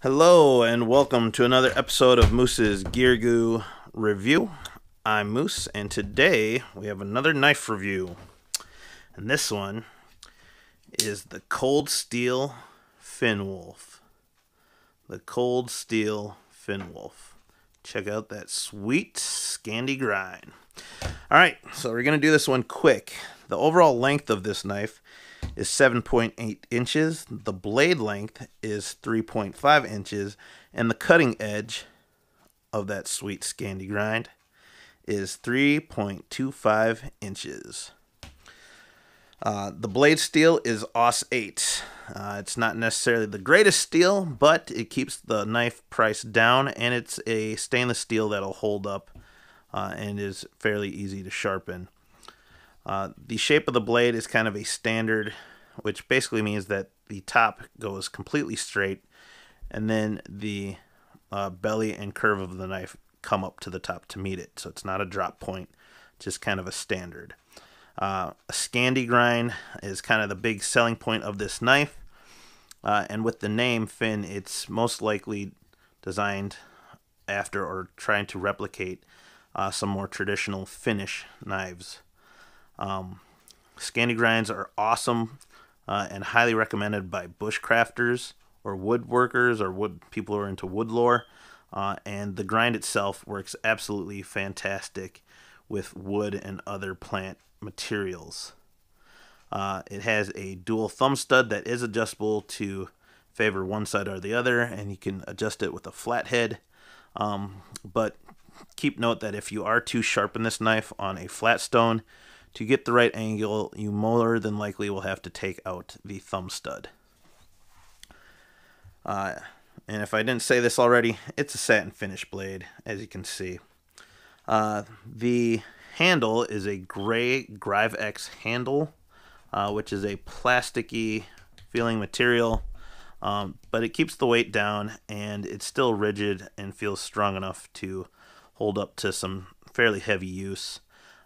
Hello and welcome to another episode of Moose's Gear Goo Review. I'm Moose and today we have another knife review. And this one is the Cold Steel Finwolf. The Cold Steel Finwolf. Check out that sweet Scandi grind. Alright, so we're going to do this one quick. The overall length of this knife is 7.8 inches. The blade length is 3.5 inches. And the cutting edge of that sweet Scandi grind is 3.25 inches. The blade steel is AUS 8. It's not necessarily the greatest steel, but it keeps the knife price down, and it's a stainless steel that'll hold up and is fairly easy to sharpen. The shape of the blade is kind of a standard, which basically means that the top goes completely straight, and then the belly and curve of the knife come up to the top to meet it. So it's not a drop point, just kind of a standard. A Scandi grind is kind of the big selling point of this knife. And with the name Fin, it's most likely designed after or trying to replicate some more traditional Finnish knives. Scandi grinds are awesome and highly recommended by bushcrafters or woodworkers or people who are into wood lore. And the grind itself works absolutely fantastic with wood and other plant materials. It has a dual thumb stud that is adjustable to favor one side or the other, and you can adjust it with a flat head. But keep note that if you are to sharpen this knife on a flat stone, to get the right angle, you more than likely will have to take out the thumb stud. And if I didn't say this already, it's a satin finish blade, as you can see. The handle is a gray Grive X handle, which is a plasticky feeling material, but it keeps the weight down, and it's still rigid and feels strong enough to hold up to some fairly heavy use.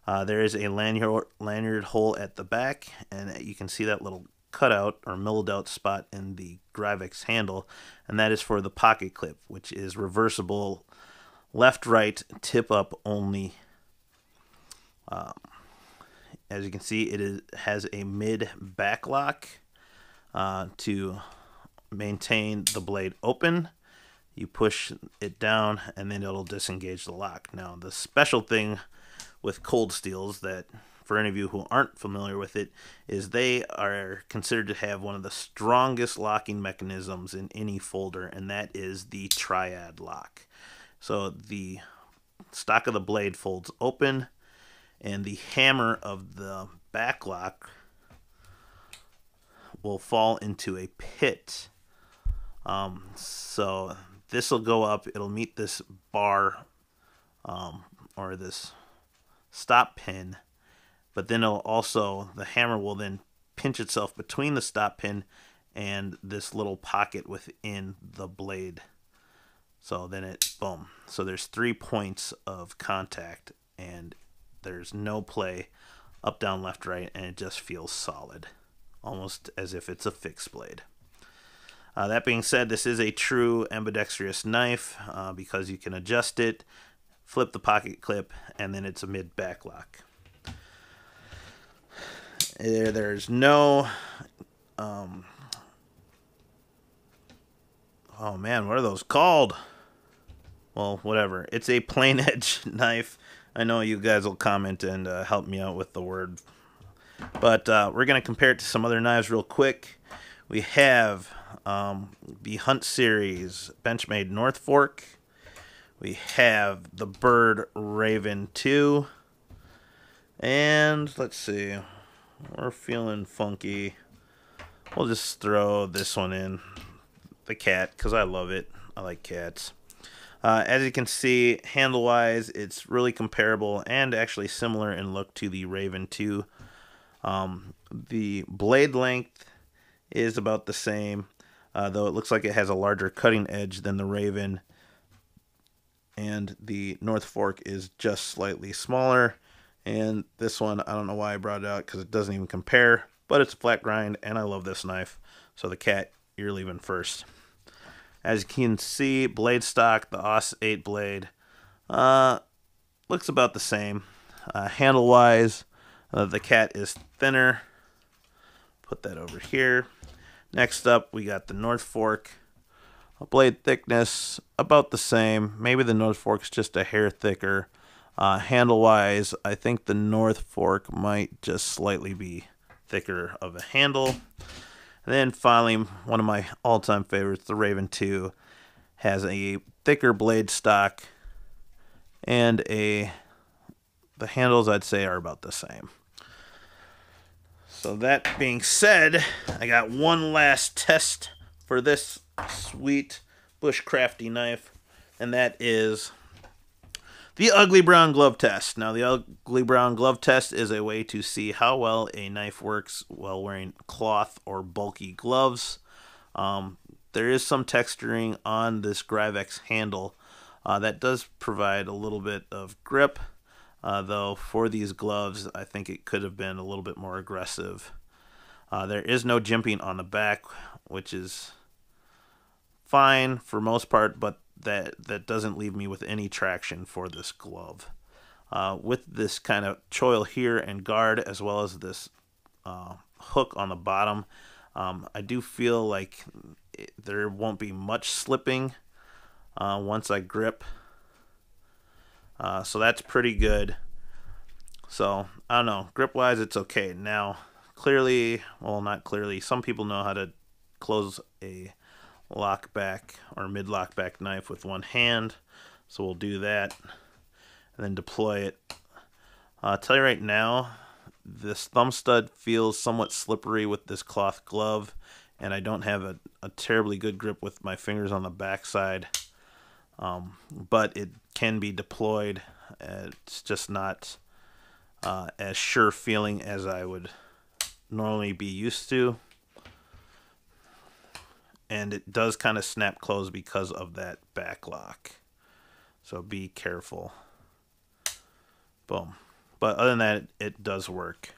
There is a lanyard hole at the back, and you can see that little cutout or milled out spot in the Grive X handle, and that is for the pocket clip, which is reversible, left-right, tip-up only. As you can see, has a mid-back lock to maintain the blade open. You push it down, and then it'll disengage the lock. Now, the special thing with cold steels that, for any of you who aren't familiar with it, is they are considered to have one of the strongest locking mechanisms in any folder, and that is the triad lock. So the stock of the blade folds open, and the hammer of the back lock will fall into a pit. So this will go up, it'll meet this bar or this stop pin, but then the hammer will then pinch itself between the stop pin and this little pocket within the blade. So then boom. So there's 3 points of contact, and there's no play up, down, left, right, and it just feels solid, almost as if it's a fixed blade. That being said, this is a true ambidextrous knife because you can adjust it, flip the pocket clip, and then it's a mid-back lock. There's no... oh man, what are those called? Well, whatever. It's a plain edge knife. I know you guys will comment and help me out with the word. But we're going to compare it to some other knives real quick. We have the Hunt Series Benchmade North Fork. We have the Bird Raven 2. And let's see. We're feeling funky. We'll just throw this one in. The cat, because I love it. I like cats. As you can see, handle-wise, it's really comparable and actually similar in look to the Raven 2. The blade length is about the same, though it looks like it has a larger cutting edge than the Raven. And the North Fork is just slightly smaller. And this one, I don't know why I brought it out, because it doesn't even compare. But it's a flat grind, and I love this knife. So the cat, you're leaving first. As you can see, blade stock, the Aus 8 blade, looks about the same. Handle-wise, the Cat is thinner. Put that over here. Next up, we got the North Fork. Blade thickness, about the same. Maybe the North Fork's just a hair thicker. Handle-wise, I think the North Fork might just slightly be thicker of a handle. And then finally, one of my all-time favorites, the Raven 2, has a thicker blade stock, and the handles I'd say are about the same. So that being said, I got one last test for this sweet bushcrafty knife, and that is the ugly brown glove test. Now, the ugly brown glove test is a way to see how well a knife works while wearing cloth or bulky gloves. There is some texturing on this Gryvex handle that does provide a little bit of grip, though for these gloves, I think it could have been a little bit more aggressive. There is no jimping on the back, which is fine for most part, but that doesn't leave me with any traction for this glove. With this kind of choil here and guard, as well as this hook on the bottom, I do feel like there won't be much slipping once I grip. So that's pretty good. So, I don't know. Grip-wise, it's okay. Now, clearly, well, not clearly, some people know how to close a lockback or mid-lockback knife with one hand. So we'll do that and then deploy it. I'll tell you right now, this thumb stud feels somewhat slippery with this cloth glove, and I don't have a terribly good grip with my fingers on the backside. But it can be deployed. It's just not as sure feeling as I would normally be used to. And it does kind of snap close because of that back lock. So be careful. Boom. But other than that, it does work.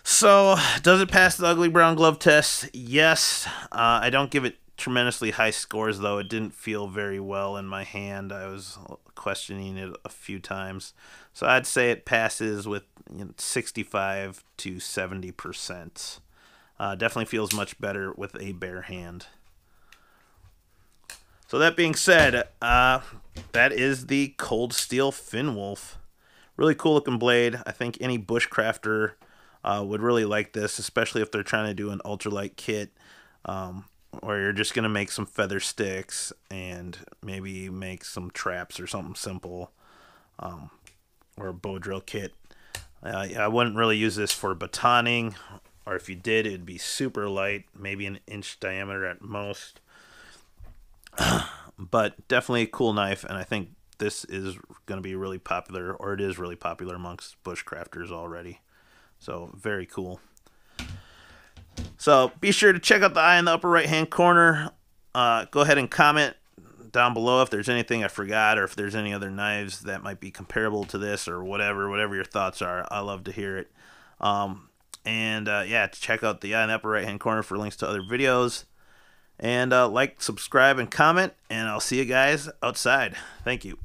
So, does it pass the ugly brown glove test? Yes. I don't give it tremendously high scores, though. It didn't feel very well in my hand. I was questioning it a few times. So I'd say it passes with 65 to 70%. Definitely feels much better with a bare hand. So that being said, that is the Cold Steel Finwolf. Really cool looking blade. I think any bushcrafter would really like this, especially if they're trying to do an ultralight kit, or you're just going to make some feather sticks and maybe make some traps or something simple, or a bow drill kit. I wouldn't really use this for batoning, or if you did, it'd be super light, maybe an inch diameter at most. But definitely a cool knife, and I think this is going to be really popular, or it is really popular amongst bushcrafters already. So, very cool. So, be sure to check out the eye in the upper right-hand corner. Go ahead and comment down below if there's anything I forgot, or if there's any other knives that might be comparable to this, or whatever your thoughts are. I love to hear it. Yeah, check out the eye in the upper right-hand corner for links to other videos. And like, subscribe, and comment, and I'll see you guys outside. Thank you.